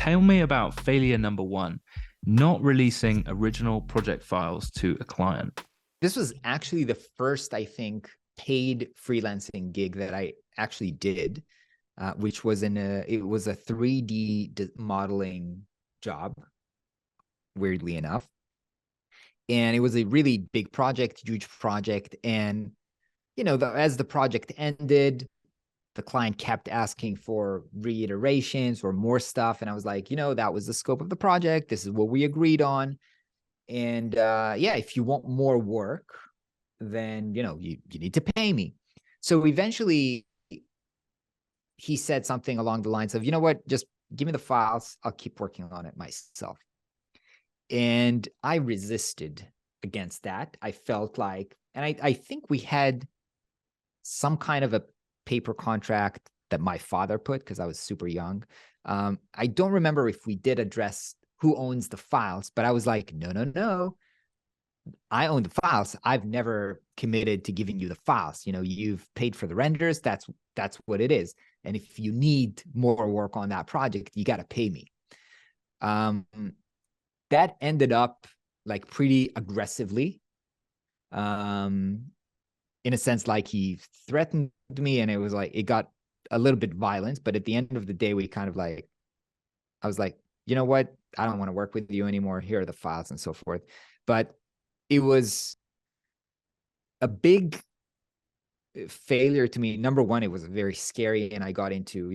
tell me about failure number one, not releasing original project files to a client. This was actually the first, I think, paid freelancing gig that I actually did, which was it was a 3D modeling job, weirdly enough. And it was a really big project, huge project. And, as the project ended, the client kept asking for reiterations or more stuff. And I was like, that was the scope of the project. This is what we agreed on. And yeah, if you want more work, then, you need to pay me. So eventually he said something along the lines of, what, just give me the files. I'll keep working on it myself. And I resisted against that. I felt like, and I think we had some kind of a paper contract that my father put because I was super young. I don't remember if we did address who owns the files, but I was like, no. I own the files. I've never committed to giving you the files. You've paid for the renders. That's what it is. And if you need more work on that project, you got to pay me. That ended up like pretty aggressively. In a sense, like he threatened me, and it was like it got a little bit violent. But at the end of the day, we kind of like, I was like, you know what? I don't want to work with you anymore. Here are the files and so forth. But it was a big failure to me. Number one, it was very scary, and I got into,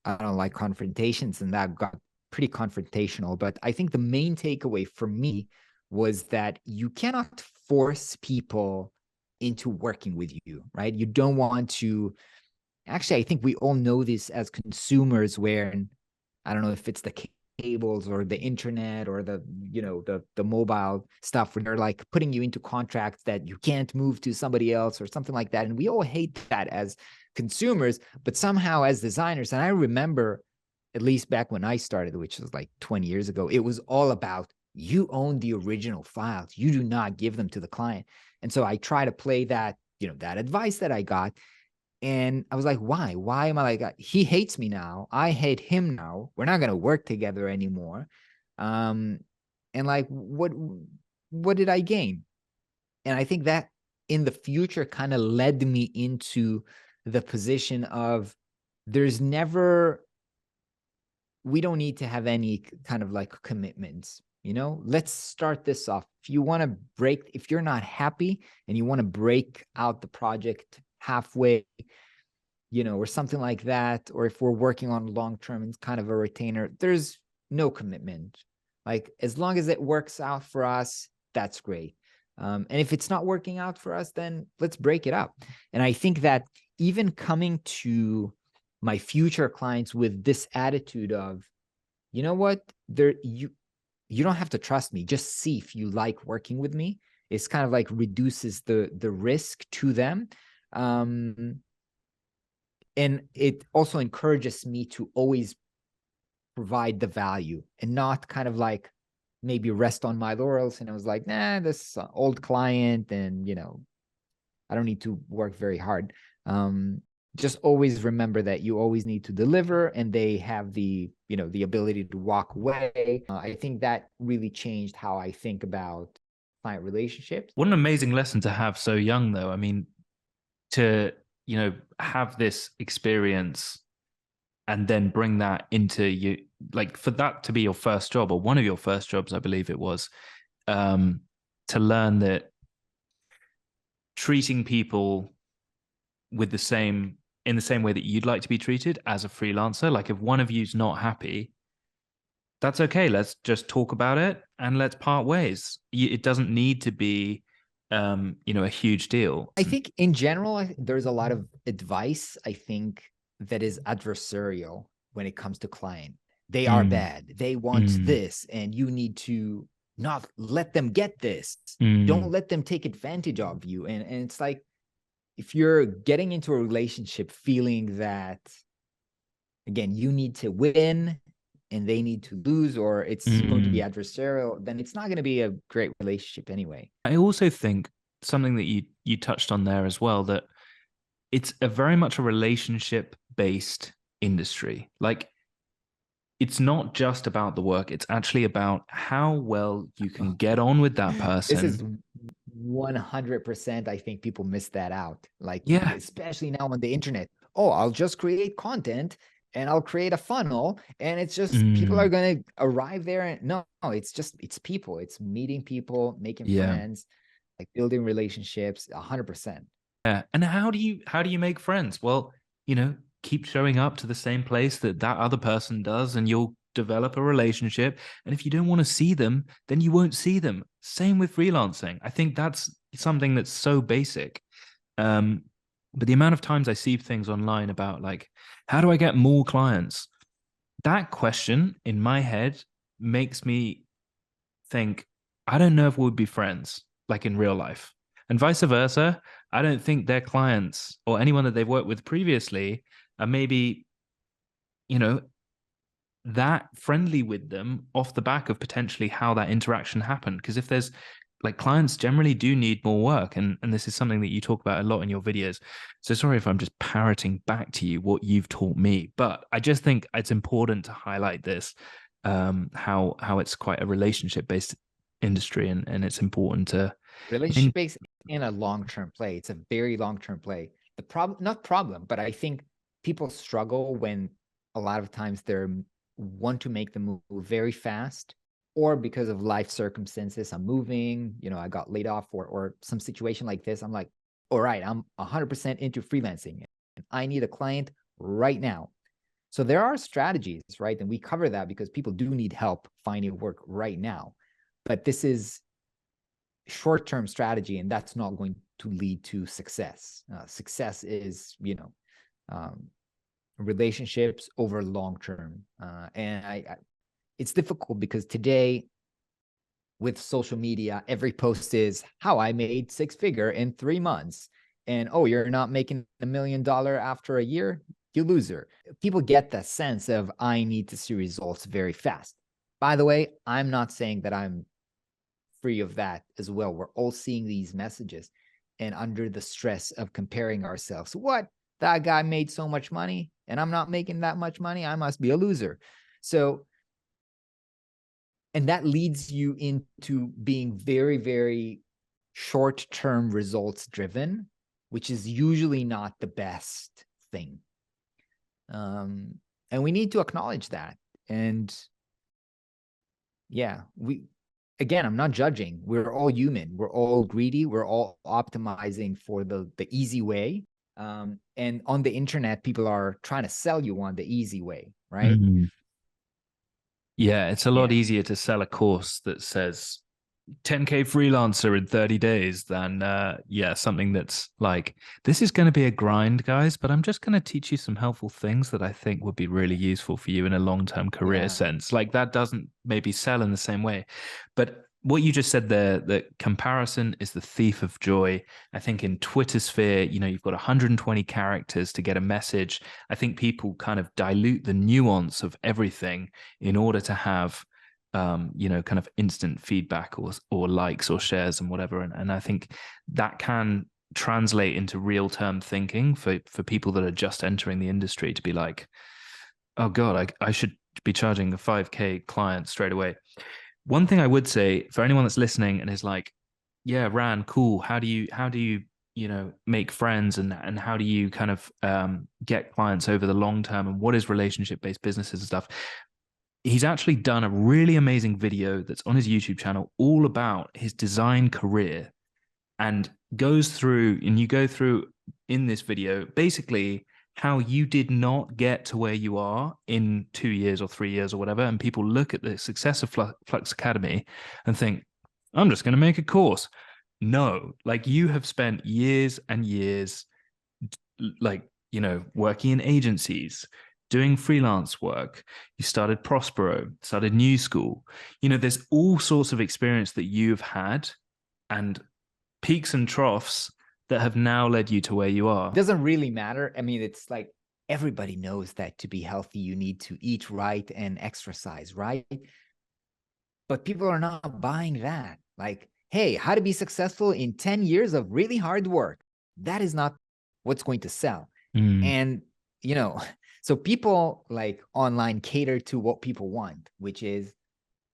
I don't like confrontations, and that got pretty confrontational. But I think the main takeaway for me was that you cannot force people into working with you, right? You don't want to. Actually, I think we all know this as consumers, where I don't know if it's the cables or the internet or the mobile stuff, where they're like putting you into contracts that you can't move to somebody else or something like that. And we all hate that as consumers, but somehow as designers, and I remember at least back when I started, which was like 20 years ago, it was all about you own the original files. You do not give them to the client. And so I try to play that, that advice that I got. And I was like, why? Why am I like, he hates me now. I hate him now. We're not going to work together anymore. And like, what did I gain? And I think that in the future kind of led me into the position of we don't need to have any kind of like commitments. Let's start this off. If you're not happy and you want to break out the project halfway, or something like that, or if we're working on long-term and kind of a retainer, there's no commitment. Like, as long as it works out for us, that's great. And if it's not working out for us, then let's break it up. And I think that even coming to my future clients with this attitude of, you know what, you don't have to trust me. Just see if you like working with me. It's kind of like reduces the risk to them. And it also encourages me to always provide the value and not kind of like maybe rest on my laurels. And I was like, nah, this old client, and, I don't need to work very hard. Just always remember that you always need to deliver, and they have the ability to walk away. I think that really changed how I think about client relationships. What an amazing lesson to have so young, though. I mean, to have this experience and then bring that into you, like for that to be your first job, or one of your first jobs, I believe it was, to learn that treating people in the same way that you'd like to be treated as a freelancer. Like, if one of you's not happy, that's okay. Let's just talk about it and let's part ways. It doesn't need to be a huge deal. I think in general, there's a lot of advice, I think, that is adversarial when it comes to client. They are bad. They want this, and you need to not let them get this. Don't let them take advantage of you. And it's like, if you're getting into a relationship feeling that, again, you need to win and they need to lose, or it's going to be adversarial, then it's not going to be a great relationship anyway. I also think something that you touched on there as well, that it's a very much a relationship based industry. Like, it's not just about the work. It's actually about how well you can get on with that This is person. 100%. I think people miss that out. Like, Yeah. especially now on the internet. Oh, I'll just create content and I'll create a funnel. And it's just people are Mm, going to arrive there. And no, it's people. It's meeting people, making yeah. friends, like building relationships, 100%. Yeah. And how do you make friends? Well, keep showing up to the same place that that other person does, and you'll develop a relationship. And if you don't want to see them, then you won't see them. Same with freelancing. I think that's something that's so basic. Um, but the amount of times I see things online about like, how do I get more clients? That question in my head makes me think, I don't know if we'll be friends like in real life. And vice versa. I don't think their clients or anyone that they've worked with previously are maybe, you know, that friendly with them off the back of potentially how that interaction happened. Because if there's like clients generally do need more work, and this is something that you talk about a lot in your videos. So sorry if I'm just parroting back to you what you've taught me, but I just think it's important to highlight this, how it's quite a relationship based industry, and it's important to Relationship based in a long-term play. It's a very long-term play. The problem, not problem, but I think people struggle when a lot of times they're want to make the move very fast, or because of life circumstances, I'm moving, I got laid off, or some situation like this. I'm like, all right, I'm 100% into freelancing and I need a client right now. So there are strategies, right? And we cover that because people do need help finding work right now. But this is short-term strategy, and that's not going to lead to success. Success is, um, relationships over long term. And it's difficult because today with social media, every post is how I made 6-figure in 3 months. And oh, you're not making $1 million after a year, you loser. People get that sense of I need to see results very fast. By the way, I'm not saying that I'm free of that as well. We're all seeing these messages and under the stress of comparing ourselves. What? That guy made so much money and I'm not making that much money. I must be a loser. So, and that leads you into being very, very short-term results driven, which is usually not the best thing. And we need to acknowledge that. And yeah, again, I'm not judging. We're all human. We're all greedy. We're all optimizing for the easy way. And on the internet, people are trying to sell you on the easy way, right? Mm. Yeah, it's a lot Yeah. easier to sell a course that says 10K freelancer in 30 days than something that's like, this is going to be a grind, guys, but I'm just going to teach you some helpful things that I think would be really useful for you in a long-term career Yeah. sense. Like that doesn't maybe sell in the same way. But what you just said there, that comparison is the thief of joy. I think in Twitter sphere, you've got 120 characters to get a message. I think people kind of dilute the nuance of everything in order to have kind of instant feedback or likes or shares and whatever. And I think that can translate into real term thinking for people that are just entering the industry to be like, oh God, I should be charging a 5K client straight away. One thing I would say for anyone that's listening and is like, yeah, Ran, cool. How do you make friends, and how do you kind of get clients over the long term, and what is relationship based businesses and stuff? He's actually done a really amazing video that's on his YouTube channel all about his design career, and you go through in this video basically how you did not get to where you are in 2 years or 3 years or whatever. And people look at the success of Flux Academy and think, I'm just going to make a course. No, like you have spent years and years, like, working in agencies, doing freelance work. You started Prospero, started New School. There's all sorts of experience that you've had, and peaks and troughs that have now led you to where you are. It doesn't really matter. I mean, it's like everybody knows that to be healthy, you need to eat right and exercise, right? But people are not buying that. Like, hey, how to be successful in 10 years of really hard work. That is not what's going to sell. Mm. And, So people like online cater to what people want, which is,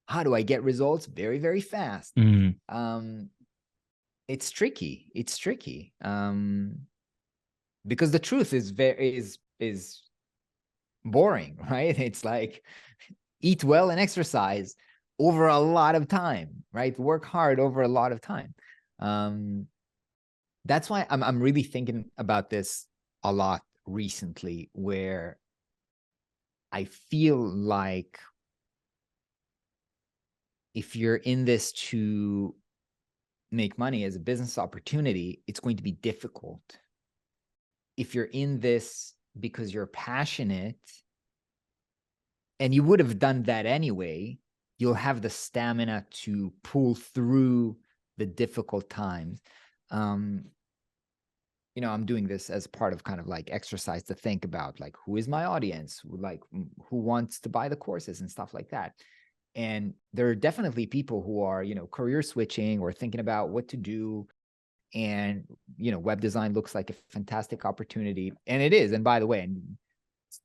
how do I get results very, very fast? It's tricky. It's tricky. Because the truth is boring, right? It's like, eat well and exercise over a lot of time, right? Work hard over a lot of time. That's why I'm really thinking about this a lot recently, where I feel like if you're in this to make money as a business opportunity, it's going to be difficult. If you're in this because you're passionate, and you would have done that anyway, you'll have the stamina to pull through the difficult times. You know, I'm doing this as part of kind of like exercise to think about, like, who is my audience, who wants to buy the courses and stuff like that. And there are definitely people who are, you know, career switching or thinking about what to do. And, you know, web design looks like a fantastic opportunity. And it is. And by the way, and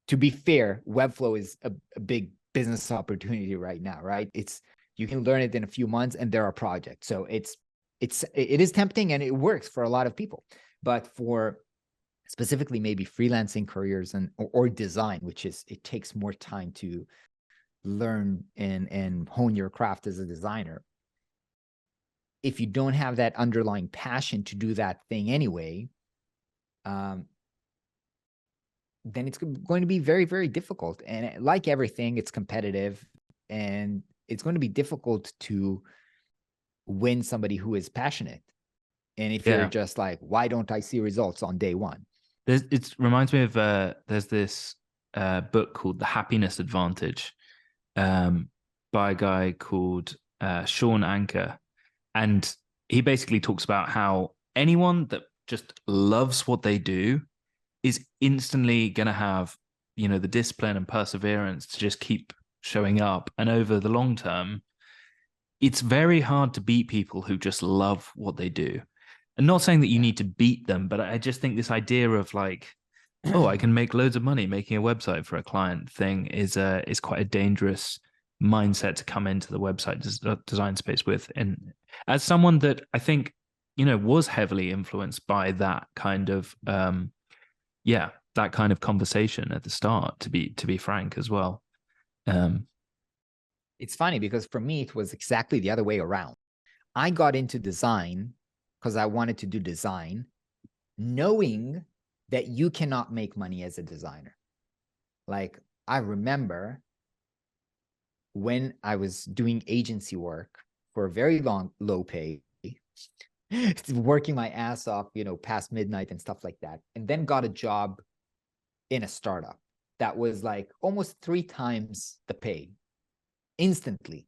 to be fair, Webflow is a big business opportunity right now, right? You can learn it in a few months and there are projects. So it is tempting and it works for a lot of people. But for specifically maybe freelancing careers or design, which is, it takes more time to learn and hone your craft as a designer. If you don't have that underlying passion to do that thing anyway, then it's going to be very, very difficult. And like everything, it's competitive, and it's going to be difficult to win somebody who is passionate. And if you're just like, why don't I see results on day one? It reminds me of there's this book called The Happiness Advantage, by a guy called Sean Anker. And he basically talks about how anyone that just loves what they do is instantly going to have, you know, the discipline and perseverance to just keep showing up. And over the long term, it's very hard to beat people who just love what they do. And not saying that you need to beat them, but I just think this idea of like, oh, I can make loads of money making a website for a client thing is quite a dangerous mindset to come into the website design space with. And as someone that I think, you know, was heavily influenced by that kind of that kind of conversation at the start, to be frank as well. It's funny because for me, it was exactly the other way around. I got into design because I wanted to do design, knowing that you cannot make money as a designer. Like, I remember when I was doing agency work for a very low pay, working my ass off, you know, past midnight and stuff like that, and then got a job in a startup that was like almost 3 times the pay instantly.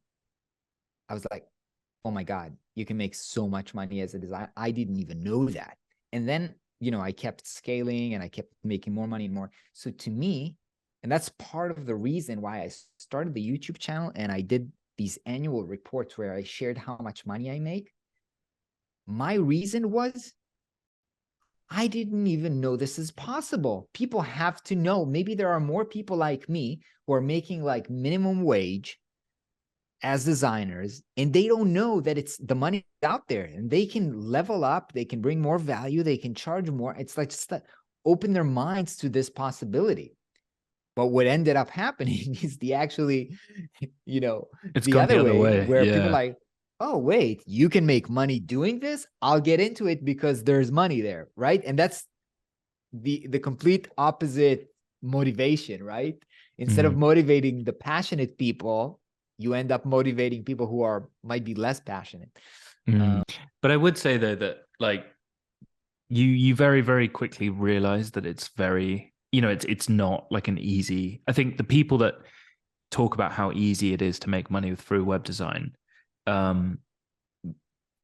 I was like, oh my God, you can make so much money as a designer. I didn't even know that. And then, you know, I kept scaling and I kept making more money and more. So to me, and that's part of the reason why I started the YouTube channel and I did these annual reports where I shared how much money I make. My reason was, I didn't even know this is possible. People have to know. Maybe there are more people like me who are making like minimum wage as designers, and they don't know that it's the money out there, and they can level up, they can bring more value, they can charge more. It's like just open their minds to this possibility. But what ended up happening is you know, It's the gone the other other way, way. where people are Yeah. like, oh, wait, you can make money doing this? I'll get into it because there's money there, right? And that's the complete opposite motivation, right? Instead of motivating the passionate people, you end up motivating people who might be less passionate. But I would say though that like you very, very quickly realize that it's very, you know, it's not like an easy. I think the people that talk about how easy it is to make money through web design,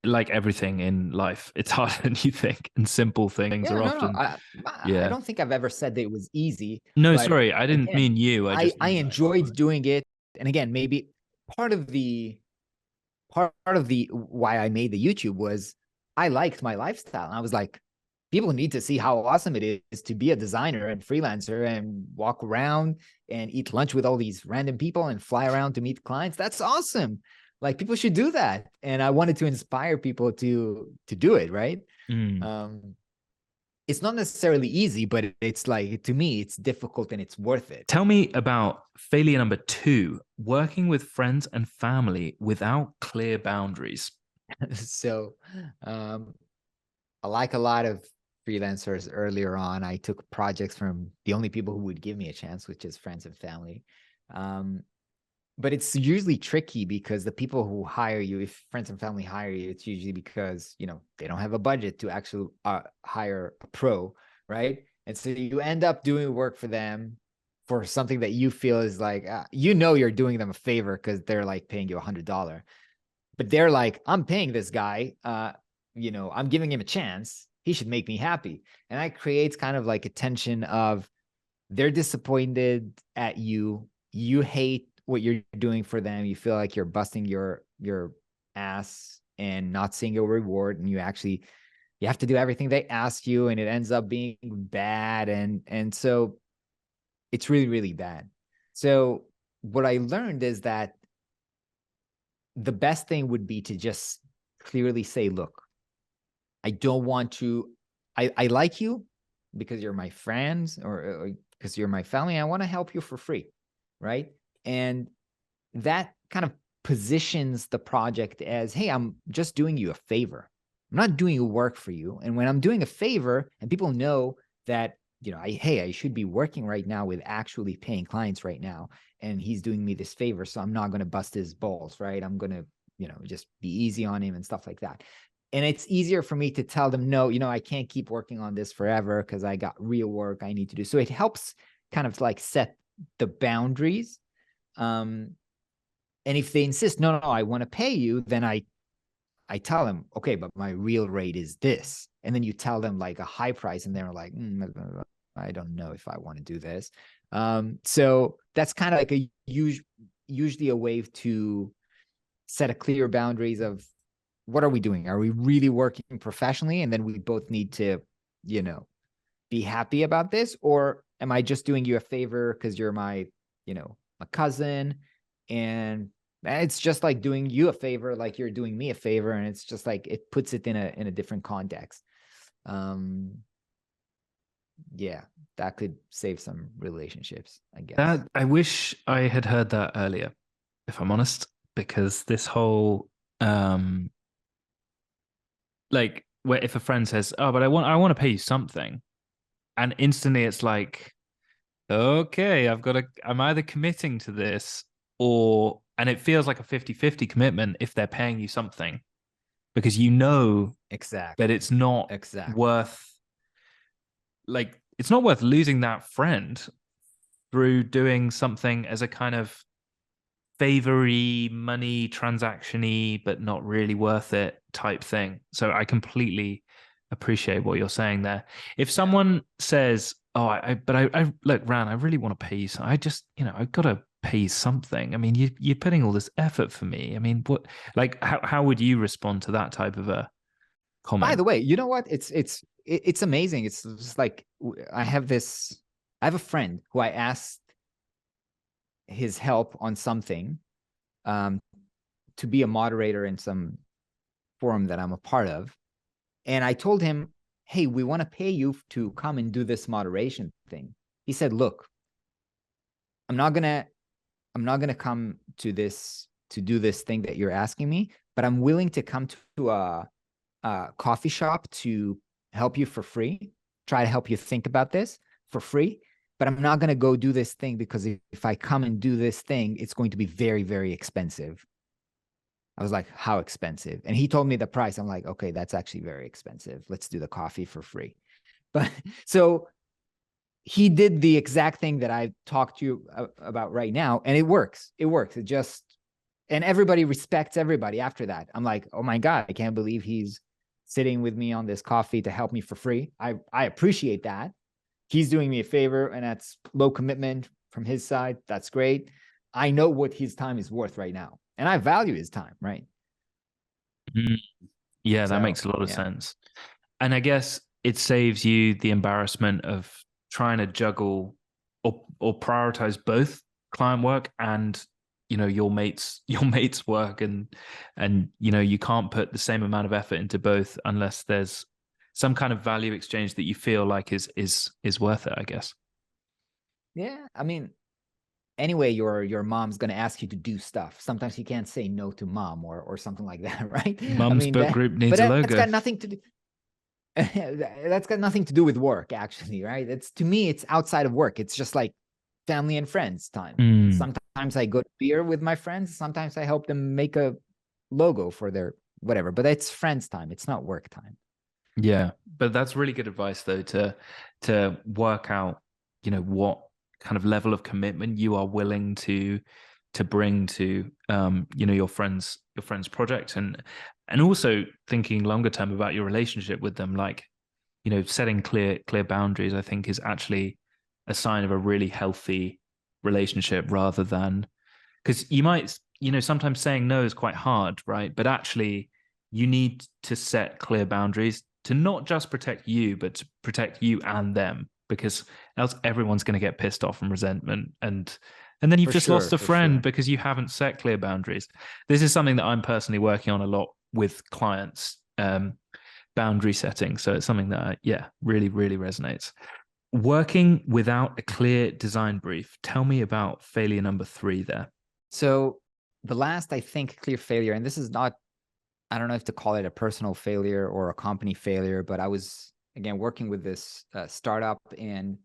like everything in life, it's harder than you think, and simple things Yeah, are no, often, I yeah. don't think I've ever said that it was easy, No, but sorry, I didn't again, mean you. I just I mean like, enjoyed doing it. And again, maybe part of the why I made the YouTube was I liked my lifestyle. I was like, people need to see how awesome it is to be a designer and freelancer and walk around and eat lunch with all these random people and fly around to meet clients. That's awesome. Like people should do that. And I wanted to inspire people to do it, right? Mm. It's not necessarily easy, but it's like, to me, it's difficult and it's worth it. Tell me about failure number 2, working with friends and family without clear boundaries. So, like a lot of freelancers earlier on, I took projects from the only people who would give me a chance, which is friends and family. But it's usually tricky because the people who hire you, if friends and family hire you, it's usually because, they don't have a budget to actually hire a pro, right? And so you end up doing work for them for something that you feel is like, you're doing them a favor because they're like paying you $100. But they're like, I'm paying this guy, I'm giving him a chance. He should make me happy. And that creates kind of like a tension of they're disappointed at you. You hate what you're doing for them. You feel like you're busting your ass and not seeing a reward. And you have to do everything they ask you, and it ends up being bad. And so it's really, really bad. So what I learned is that the best thing would be to just clearly say, look, I don't want to, I like you because you're my friends or because you're my family. I want to help you for free, right? And that kind of positions the project as, hey, I'm just doing you a favor. I'm not doing work for you. And when I'm doing a favor and people know that, I should be working right now with actually paying clients right now, and he's doing me this favor, so I'm not going to bust his balls, right? I'm going to, just be easy on him and stuff like that. And it's easier for me to tell them, no, I can't keep working on this forever because I got real work I need to do. So it helps kind of like set the boundaries. And if they insist, no, I want to pay you, then I tell them, okay, but my real rate is this. And then you tell them like a high price, and they're like, I don't know if I want to do this. So that's kind of like usually a way to set a clear boundaries of what are we doing? Are we really working professionally? And then we both need to, be happy about this, or am I just doing you a favor because you're my cousin, and it's just like doing you a favor, like you're doing me a favor, and it's just like it puts it in a different context. Yeah, that could save some relationships, I guess. That I wish I had heard that earlier, if I'm honest, because this whole like where if a friend says, "Oh, but I want to pay you something," and instantly it's like, okay, I'm either committing to this and it feels like a 50-50 commitment if they're paying you something because that Exactly. it's not Exactly. worth it's not worth losing that friend through doing something as a kind of favory money transactiony but not really worth it type thing. So I completely appreciate what you're saying there. If Yeah. someone says, "Oh, I look, Ran, I really want to pay you, so I just, I've got to pay you something. I mean, you're putting all this effort for me. I mean, how would you respond to that type of a By comment?" the way, you know what? It's amazing. It's just like I have a friend who I asked his help on something, um, to be a moderator in some forum that I'm a part of. And I told him, hey, we want to pay you to come and do this moderation thing. He said, look, I'm not gonna come to do this thing that you're asking me, but I'm willing to come to a coffee shop to help you for free, try to help you think about this for free. But I'm not going to go do this thing because if I come and do this thing, it's going to be very, very expensive. I was like, how expensive? And he told me the price. I'm like, okay, that's actually very expensive. Let's do the coffee for free. But so he did the exact thing that I talked to you about right now, and it works. It works. And everybody respects everybody after that. I'm like, oh my God, I can't believe he's sitting with me on this coffee to help me for free. I appreciate that. He's doing me a favor, and that's low commitment from his side. That's great. I know what his time is worth right now, and I value his time, right? Mm, yeah, that So makes a lot of yeah. sense. And I guess it saves you the embarrassment of trying to juggle or prioritize both client work and your mates work, and you can't put the same amount of effort into both unless there's some kind of value exchange that you feel like is worth it, I guess. Yeah, I mean, anyway, your mom's gonna ask you to do stuff. Sometimes you can't say no to mom or something like that, right? I Mum's mean book that, group but needs a that's logo. got nothing to do. That's got nothing to do with work, actually, right? It's, to me, it's outside of work. It's just like family and friends time. Mm, Sometimes I go to beer with my friends. Sometimes I help them make a logo for their whatever, but it's friends time. It's not work time. yeah, but that's really good advice though, to work out, what kind of level of commitment you are willing to bring to your friend's project, and also thinking longer term about your relationship with them. Like, setting clear boundaries, I think, is actually a sign of a really healthy relationship, rather than, because you might, sometimes saying no is quite hard, right? But actually, you need to set clear boundaries to not just protect you, but to protect you and them, because else everyone's going to get pissed off and resentment, and then you've For just sure, lost a for friend sure. because you haven't set clear boundaries. This is something that I'm personally working on a lot with clients, boundary setting. So it's something that, yeah, really, really resonates. Working without a clear design brief. Tell me about failure number 3 there. So the last, I think, clear failure, and this is not, I don't know if to call it a personal failure or a company failure, but I was, again, working with this startup and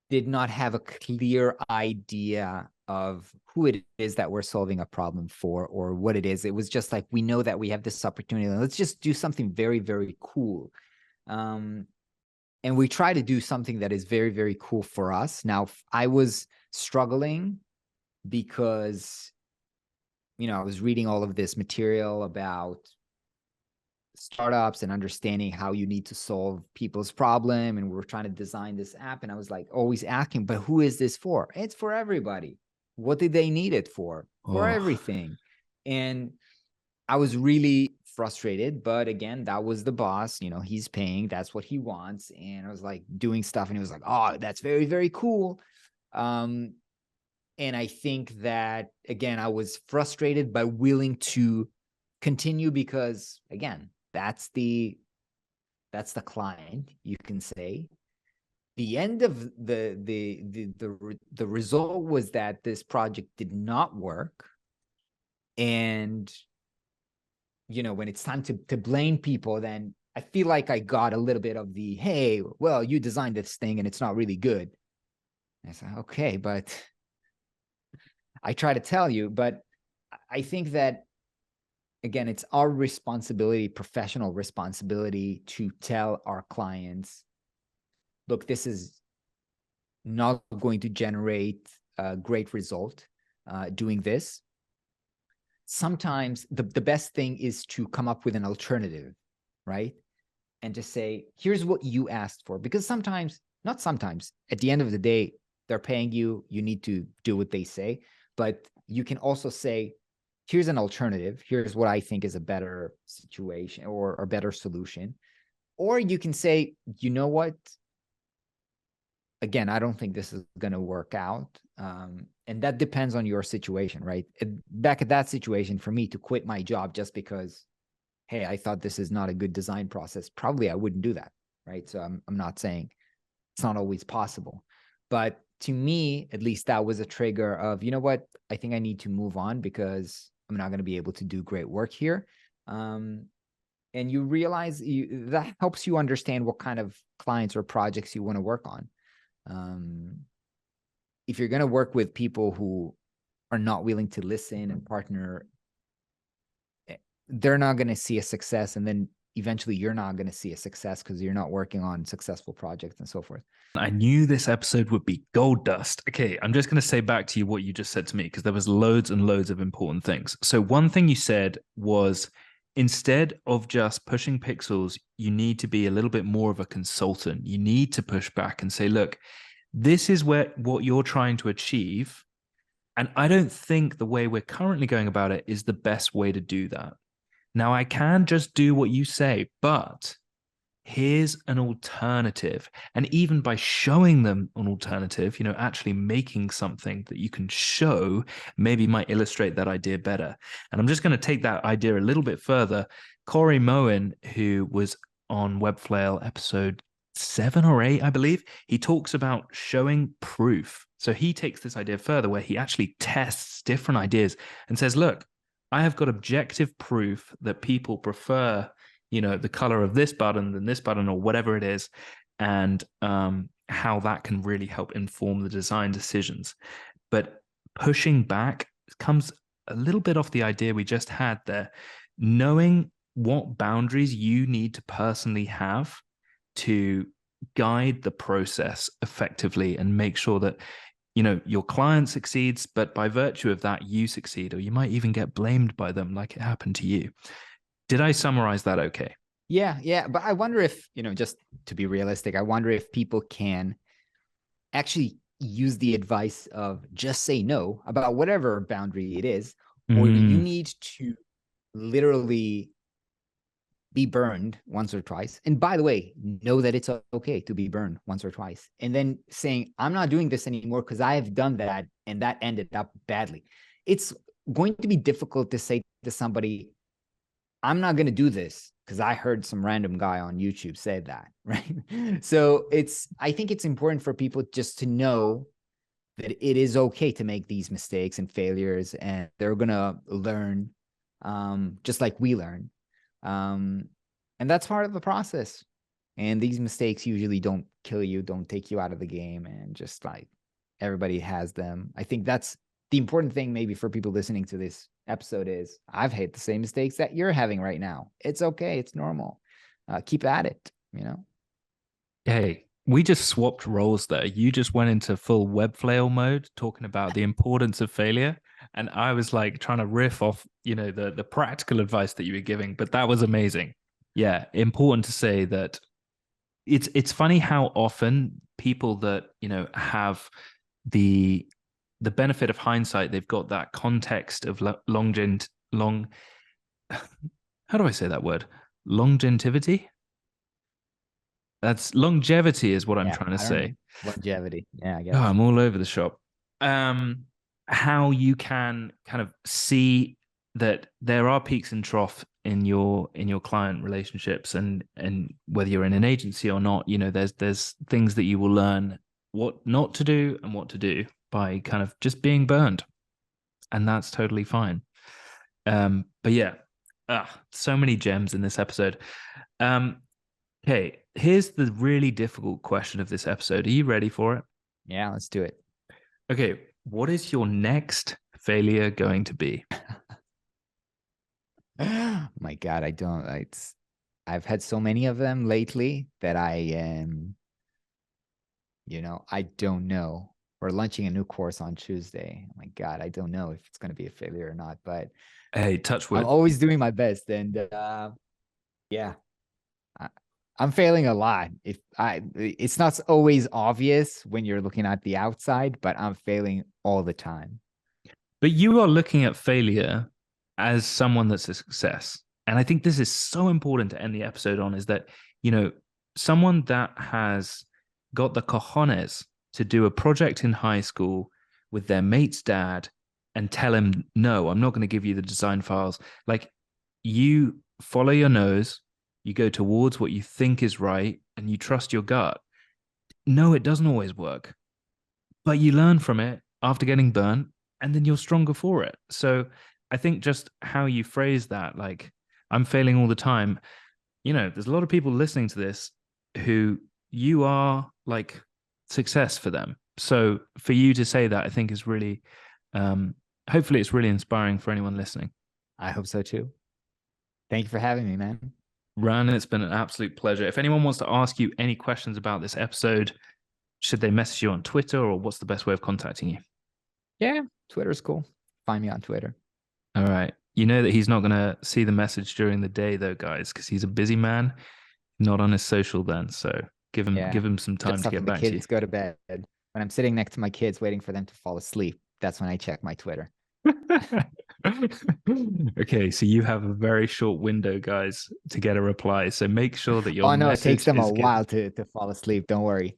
did not have a clear idea of who it is that we're solving a problem for or what it is. It was just like, we know that we have this opportunity. Let's just do something very, very cool. And we try to do something that is very, very cool for us. Now, I was struggling because, I was reading all of this material about startups and understanding how you need to solve people's problem, and we were trying to design this app, and I was like always asking, but who is this for? It's for everybody. What did they need it for Oh, everything. And I was really frustrated, but again, that was the boss, he's paying, that's what he wants. And I was like doing stuff, and he was like, oh, that's very, very cool. And I think that, again, I was frustrated but willing to continue because, again, that's the client, you can say. The end of the result was that this project did not work. And when it's time to blame people, then I feel like I got a little bit of the, hey, well, you designed this thing and it's not really good. And I said, okay, but I try to tell you. But I think that, again, it's our responsibility, professional responsibility, to tell our clients, look, this is not going to generate a great result doing this. Sometimes the best thing is to come up with an alternative, right? And just say, here's what you asked for. Because sometimes, not sometimes, at the end of the day, they're paying you, you need to do what they say. But you can also say, here's an alternative. Here's what I think is a better situation or a better solution. Or you can say, you know what? Again, I don't think this is going to work out. And that depends on your situation, right? Back at that situation, for me to quit my job just because, hey, I thought this is not a good design process, probably I wouldn't do that, right? So I'm not saying it's not always possible. But to me, at least, that was a trigger of, you know what? I think I need to move on because I'm not going to be able to do great work here. And you realize that helps you understand what kind of clients or projects you want to work on. If you're going to work with people who are not willing to listen and partner, they're not going to see a success. And then eventually you're not going to see a success because you're not working on successful projects and so forth. I knew this episode would be gold dust. Okay, I'm just going to say back to you what you just said to me, because there was loads and loads of important things. So one thing you said was, instead of just pushing pixels, you need to be a little bit more of a consultant. You need to push back and say, look, this is what you're trying to achieve. And I don't think the way we're currently going about it is the best way to do that. Now, I can just do what you say, but here's an alternative. And even by showing them an alternative, actually making something that you can show maybe might illustrate that idea better. And I'm just going to take that idea a little bit further. Corey Moen, who was on Webflail episode 7 or 8, I believe, he talks about showing proof. So he takes this idea further where he actually tests different ideas and says, look, I have got objective proof that people prefer the color of this button than this button or whatever it is, and how that can really help inform the design decisions. But pushing back comes a little bit off the idea we just had there, knowing what boundaries you need to personally have to guide the process effectively and make sure that your client succeeds, but by virtue of that you succeed, or you might even get blamed by them like it happened to you. Did I summarize that okay? Yeah. But I wonder if, just to be realistic, I wonder if people can actually use the advice of just say no about whatever boundary it is, or you need to literally be burned once or twice. And by the way, know that it's okay to be burned once or twice. And then saying, I'm not doing this anymore because I have done that and that ended up badly. It's going to be difficult to say to somebody, I'm not going to do this because I heard some random guy on YouTube say that, right? So I think it's important for people just to know that it is okay to make these mistakes and failures, and they're going to learn just like we learn. And that's part of the process. And these mistakes usually don't kill you, don't take you out of the game, and just like everybody has them. I think that's the important thing maybe for people listening to this episode is I've had the same mistakes that you're having right now. It's okay. It's normal. Keep at it, Hey, we just swapped roles there. You just went into full Webflail mode, talking about the importance of failure. And I was like trying to riff off, the practical advice that you were giving, but that was amazing. Yeah, important to say that it's funny how often people that, have the benefit of hindsight, they've got that context of long how do I say that word? Longevity? That's longevity is what I'm trying to say. Longevity. Yeah, I Oh, guess. I'm all over the shop. How you can kind of see that there are peaks and troughs in your client relationships, and whether you're in an agency or not, there's things that you will learn what not to do and what to do by kind of just being burned, and that's totally fine. But yeah, so many gems in this episode. Okay, here's the really difficult question of this episode. Are you ready for it? Yeah, let's do it. Okay, what is your next failure going to be? My God, I've had so many of them lately that I am, I don't know. We're launching a new course on Tuesday. My God, I don't know if it's going to be a failure or not, but Hey, touch wood. I'm always doing my best. And yeah, I'm failing a lot. It's not always obvious when you're looking at the outside, but I'm failing all the time. But you are looking at failure as someone that's a success. And I think this is so important to end the episode on, is that, someone that has got the cojones to do a project in high school with their mate's dad and tell him, no, I'm not going to give you the design files. Like, you follow your nose, you go towards what you think is right, and you trust your gut. No, it doesn't always work, but you learn from it after getting burnt, and then you're stronger for it. So I think just how you phrase that, like, I'm failing all the time, there's a lot of people listening to this who you are like success for them. So for you to say that, I think is really, hopefully it's really inspiring for anyone listening. I hope so too. Thank you for having me, man. Ran, it's been an absolute pleasure. If anyone wants to ask you any questions about this episode, should they message you on Twitter, or what's the best way of contacting you? Yeah, Twitter's cool. Find me on Twitter. All right. You know that he's not going to see the message during the day, though, guys, because he's a busy man, not on his social then. So give him some time to get back to you. Kids go to bed. When I'm sitting next to my kids waiting for them to fall asleep, that's when I check my Twitter. Okay, so you have a very short window, guys, to get a reply. So make sure that your Oh no, it takes message them a is getting. while to fall asleep. Don't worry.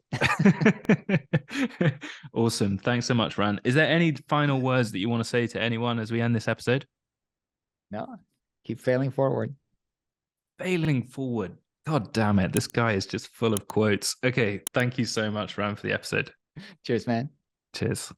Awesome. Thanks so much, Ran. Is there any final words that you want to say to anyone as we end this episode? No, keep failing forward. Failing forward. God damn it. This guy is just full of quotes. Okay. Thank you so much, Ran, for the episode. Cheers, man. Cheers.